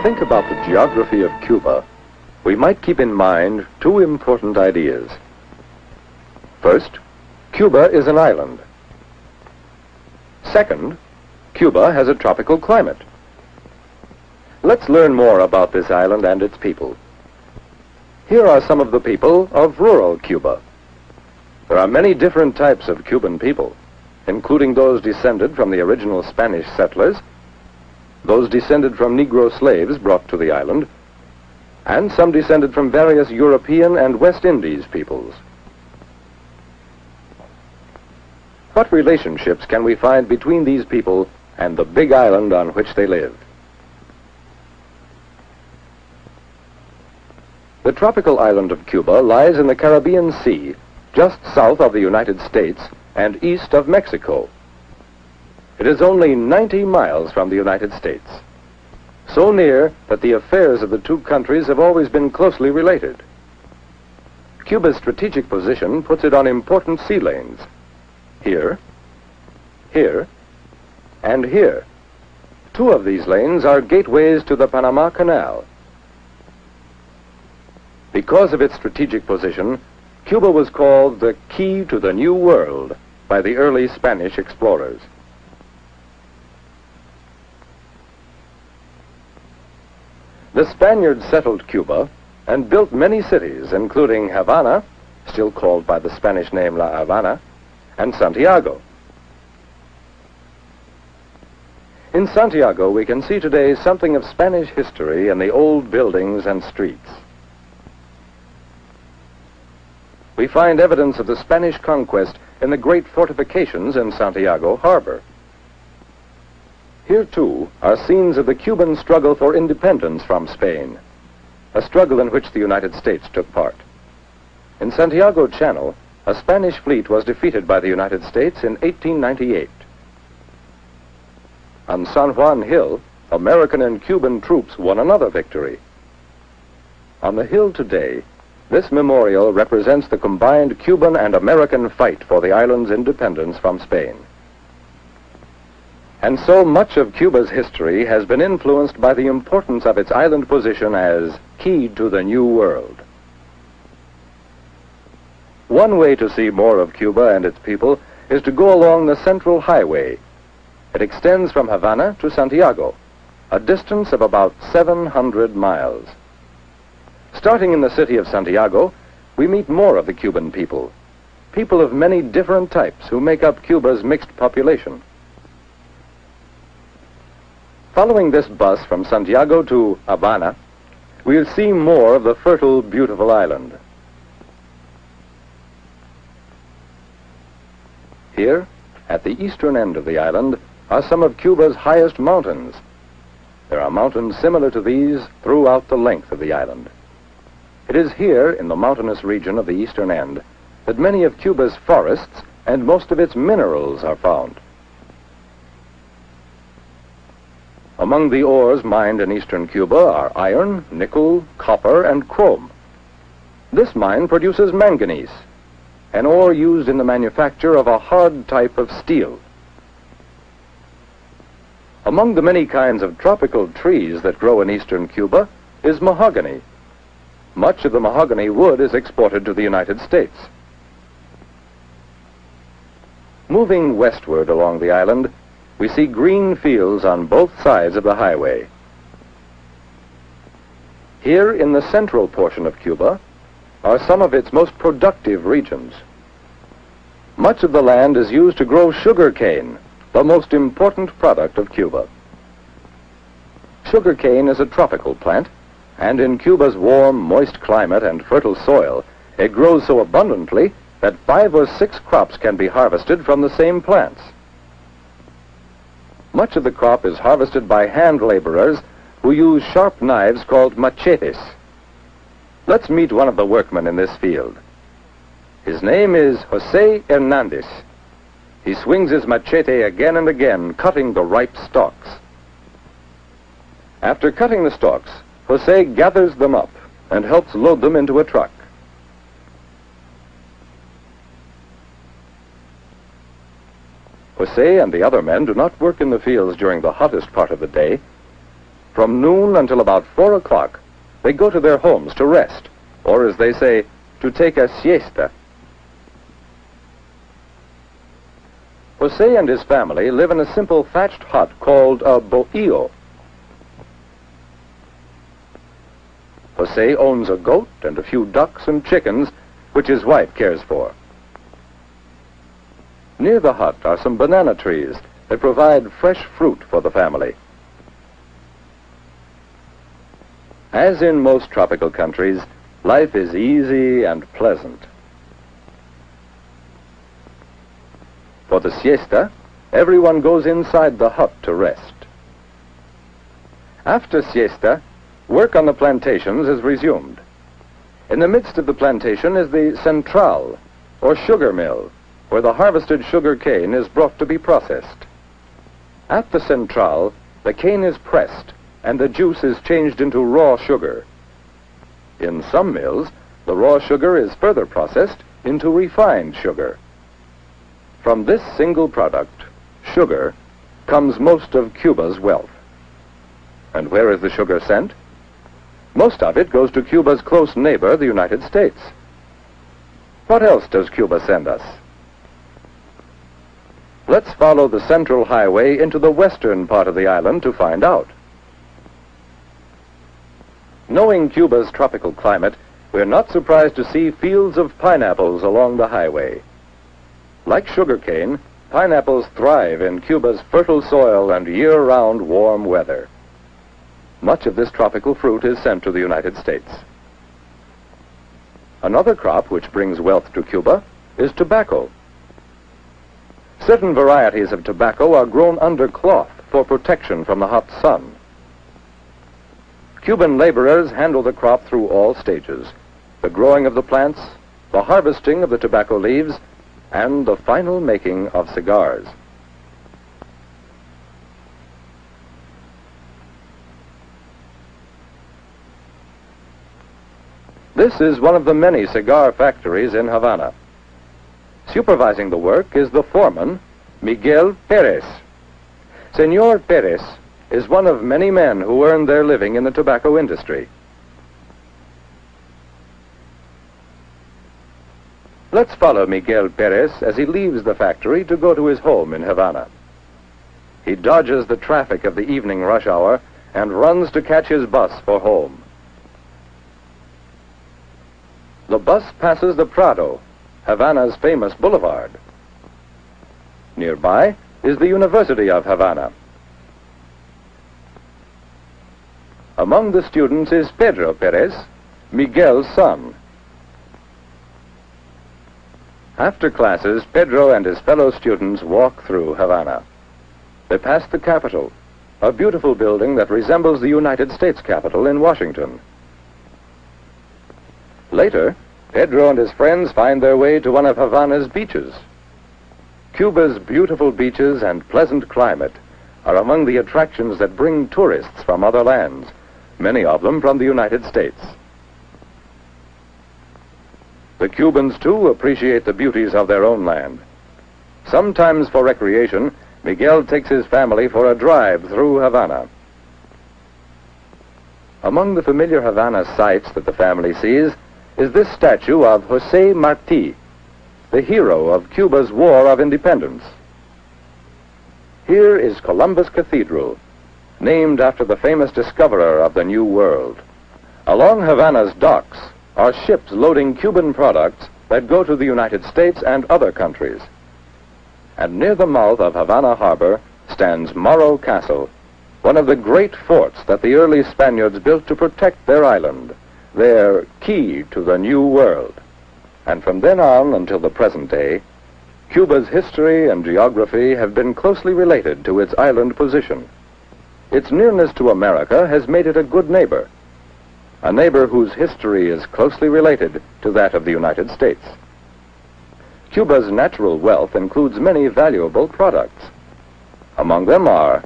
think about the geography of Cuba, we might keep in mind two important ideas. First, Cuba is an island. Second, Cuba has a tropical climate. Let's learn more about this island and its people. Here are some of the people of rural Cuba. There are many different types of Cuban people, including those descended from the original Spanish settlers, those descended from Negro slaves brought to the island, and some descended from various European and West Indies peoples. What relationships can we find between these people and the big island on which they live? The tropical island of Cuba lies in the Caribbean Sea, just south of the United States and east of Mexico. It is only 90 miles from the United States, so near that the affairs of the two countries have always been closely related. Cuba's strategic position puts it on important sea lanes. Here, here, and here. Two of these lanes are gateways to the Panama Canal. Because of its strategic position, Cuba was called the key to the New World by the early Spanish explorers. The Spaniards settled Cuba and built many cities, including Havana, still called by the Spanish name La Habana, and Santiago. In Santiago, we can see today something of Spanish history in the old buildings and streets. We find evidence of the Spanish conquest in the great fortifications in Santiago Harbor. Here, too, are scenes of the Cuban struggle for independence from Spain, a struggle in which the United States took part. In Santiago Channel, a Spanish fleet was defeated by the United States in 1898. On San Juan Hill, American and Cuban troops won another victory. On the hill today, this memorial represents the combined Cuban and American fight for the island's independence from Spain. And so much of Cuba's history has been influenced by the importance of its island position as key to the New World. One way to see more of Cuba and its people is to go along the Central Highway. It extends from Havana to Santiago, a distance of about 700 miles. Starting in the city of Santiago, we meet more of the Cuban people, people of many different types who make up Cuba's mixed population. Following this bus from Santiago to Habana, we'll see more of the fertile, beautiful island. Here, at the eastern end of the island, are some of Cuba's highest mountains. There are mountains similar to these throughout the length of the island. It is here, in the mountainous region of the eastern end, that many of Cuba's forests and most of its minerals are found. Among the ores mined in eastern Cuba are iron, nickel, copper, and chrome. This mine produces manganese, an ore used in the manufacture of a hard type of steel. Among the many kinds of tropical trees that grow in eastern Cuba is mahogany. Much of the mahogany wood is exported to the United States. Moving westward along the island, we see green fields on both sides of the highway. Here in the central portion of Cuba are some of its most productive regions. Much of the land is used to grow sugar cane, the most important product of Cuba. Sugar cane is a tropical plant, and in Cuba's warm, moist climate and fertile soil, it grows so abundantly that 5 or 6 crops can be harvested from the same plants. Much of the crop is harvested by hand laborers who use sharp knives called machetes. Let's meet one of the workmen in this field. His name is Jose Hernandez. He swings his machete again and again, cutting the ripe stalks. After cutting the stalks, Jose gathers them up and helps load them into a truck. Jose and the other men do not work in the fields during the hottest part of the day. From noon until about 4 o'clock, they go to their homes to rest, or as they say, to take a siesta. Jose and his family live in a simple thatched hut called a bohío. Jose owns a goat and a few ducks and chickens, which his wife cares for. Near the hut are some banana trees that provide fresh fruit for the family. As in most tropical countries, life is easy and pleasant. For the siesta, everyone goes inside the hut to rest. After siesta, work on the plantations is resumed. In the midst of the plantation is the central, or sugar mill, where the harvested sugar cane is brought to be processed. At the central, the cane is pressed, and the juice is changed into raw sugar. In some mills, the raw sugar is further processed into refined sugar. From this single product, sugar, comes most of Cuba's wealth. And where is the sugar sent? Most of it goes to Cuba's close neighbor, the United States. What else does Cuba send us? Let's follow the Central Highway into the western part of the island to find out. Knowing Cuba's tropical climate, we're not surprised to see fields of pineapples along the highway. Like sugarcane, pineapples thrive in Cuba's fertile soil and year-round warm weather. Much of this tropical fruit is sent to the United States. Another crop which brings wealth to Cuba is tobacco. Certain varieties of tobacco are grown under cloth for protection from the hot sun. Cuban laborers handle the crop through all stages: the growing of the plants, the harvesting of the tobacco leaves, and the final making of cigars. This is one of the many cigar factories in Havana. Supervising the work is the foreman, Miguel Perez. Senor Perez is one of many men who earn their living in the tobacco industry. Let's follow Miguel Perez as he leaves the factory to go to his home in Havana. He dodges the traffic of the evening rush hour and runs to catch his bus for home. The bus passes the Prado, Havana's famous boulevard. Nearby is the University of Havana. Among the students is Pedro Perez, Miguel's son. After classes, Pedro and his fellow students walk through Havana. They pass the Capitol, a beautiful building that resembles the United States Capitol in Washington. Later, Pedro and his friends find their way to one of Havana's beaches. Cuba's beautiful beaches and pleasant climate are among the attractions that bring tourists from other lands, many of them from the United States. The Cubans, too, appreciate the beauties of their own land. Sometimes for recreation, Miguel takes his family for a drive through Havana. Among the familiar Havana sights that the family sees is this statue of Jose Marti, the hero of Cuba's War of Independence. Here is Columbus Cathedral, named after the famous discoverer of the New World. Along Havana's docks are ships loading Cuban products that go to the United States and other countries. And near the mouth of Havana Harbor stands Morro Castle, one of the great forts that the early Spaniards built to protect their island, their key to the New World. And from then on until the present day, Cuba's history and geography have been closely related to its island position. Its nearness to America has made it a good neighbor, a neighbor whose history is closely related to that of the United States. Cuba's natural wealth includes many valuable products. Among them are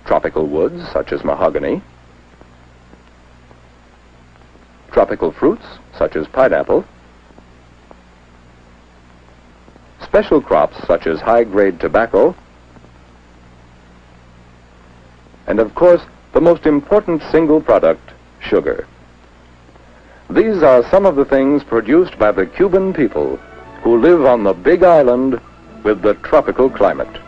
tropical woods such as mahogany, tropical fruits such as pineapple, special crops such as high-grade tobacco, and of course, the most important single product, sugar. These are some of the things produced by the Cuban people who live on the big island with the tropical climate.